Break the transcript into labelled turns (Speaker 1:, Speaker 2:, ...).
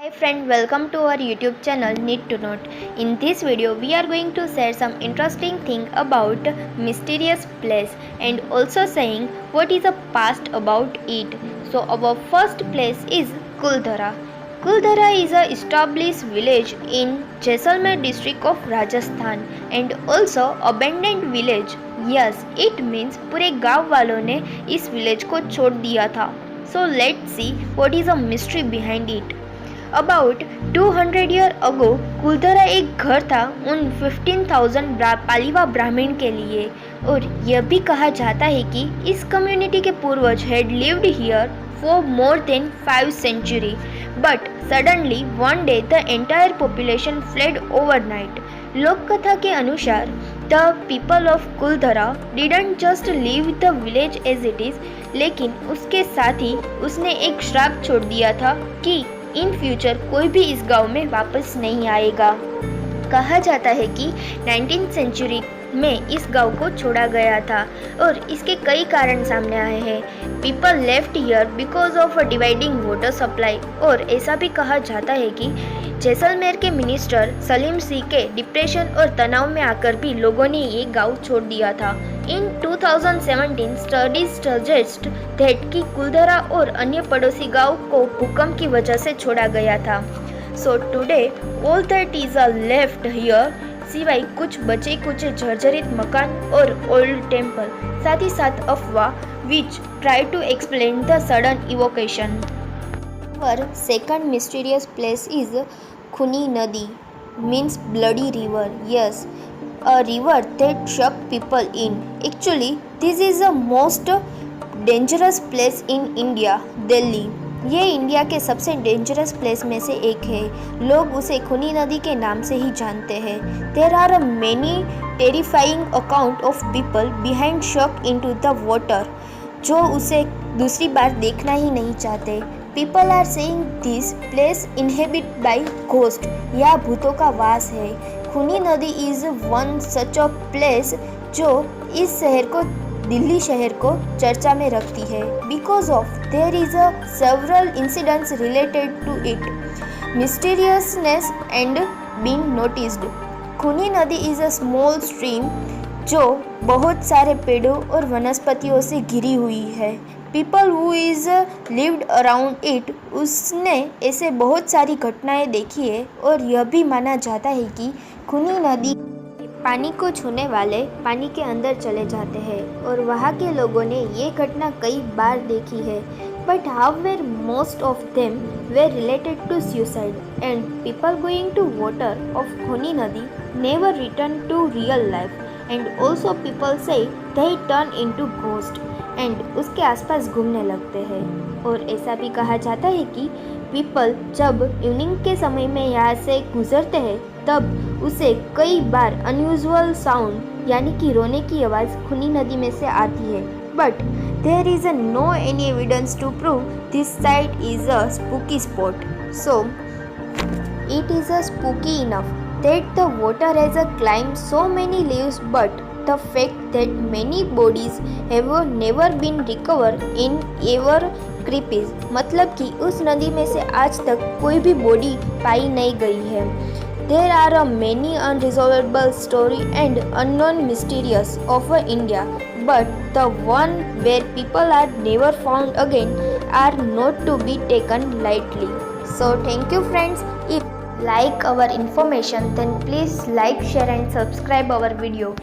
Speaker 1: Hi friend, welcome to our YouTube channel Need to Note. In this video, we are going to share some interesting thing about mysterious place and also saying what is the past about it. So our first place is Kuldhara. Kuldhara is a established village in Jaisalmer district of Rajasthan and also abandoned village. Yes, it means पूरे गांव वालों ने इस village को छोड़ दिया था. So let's see what is the mystery behind it. About 200 years ago, Kuldhara एक घर था उन 15,000 पालीवा ब्राह्मण के लिए और यह भी कहा जाता है कि इस कम्युनिटी के पूर्वज had lived here for more than 5 centuries. But suddenly one day the entire population fled overnight. लोक कथा के अनुसार the people of Kuldhara didn't just leave the village as it is, लेकिन उसके साथ ही उसने एक श्राप छोड़ दिया था कि इन फ्यूचर कोई भी इस गांव में वापस नहीं आएगा. कहा जाता है कि 19th सेंचुरी में इस गांव को छोड़ा गया था और इसके कई कारण सामने आए हैं. People left here because of a dividing water supply और ऐसा भी कहा जाता है कि जैसलमेर के मिनिस्टर सलीम सिंह के डिप्रेशन और तनाव में आकर भी लोगों ने ये गांव छोड़ दिया था. इन 2017 स्टडीज सजेस्ट दैट कि कुलधरा और अन्य पड़ोसी गांव को भूकंप की वजह से छोड़ा गया था. So today all that is a left here सिवाय कुछ बचे कुछ जर्जरित मकान और ओल्ड टेम्पल, साथ ही साथ अफवाह which try to explain the sudden evocation. Our second mysterious place is Khuni Nadi, means bloody river. Yes, a river that shook people in. Actually, this is the most dangerous place in India, Delhi. ये India के सबसे dangerous place में से एक है. लोग उसे खूनी नदी के नाम से ही जानते हैं. There are many terrifying account of people behind shock into the water, जो उसे दूसरी बार देखना ही नहीं चाहते. People are saying this place inhabit by ghost, या भूतों का वास है. खूनी नदी is one such a place जो इस शहर को, दिल्ली शहर को चर्चा में रखती है. Because of there is a several incidents related to it mysteriousness and being noticed. खूनी नदी इज अ स्मॉल स्ट्रीम जो बहुत सारे पेड़ों और वनस्पतियों से घिरी हुई है. People who is lived around it, उसने ऐसे बहुत सारी घटनाएं देखी है और यह भी माना जाता है कि खूनी नदी पानी को छूने वाले पानी के अंदर चले जाते हैं और वहाँ के लोगों ने ये घटना कई बार देखी है. But however most of them were related to suicide and people going to water of खूनी नदी never return to real life and also people say they turn into ghost and उसके आसपास घूमने लगते हैं. और ऐसा भी कहा जाता है कि पीपल जब इवनिंग के समय में यहाँ से गुजरते हैं तब उसे कई बार अनयूजुअल साउंड यानी कि रोने की आवाज़ खूनी नदी में से आती है. But there is no any evidence to prove this site is a spooky spot. So it is a spooky enough that the water has a climb so many leaves, but the fact that many bodies have never been recovered in ever creeps, मतलब कि उस नदी में से आज तक कोई भी बॉडी पाई नहीं गई है. There are many unresolvable story and unknown mysterious of India, but the one where people are never found again are not to be taken lightly. So thank you friends. If like our information then please like, share and subscribe our video.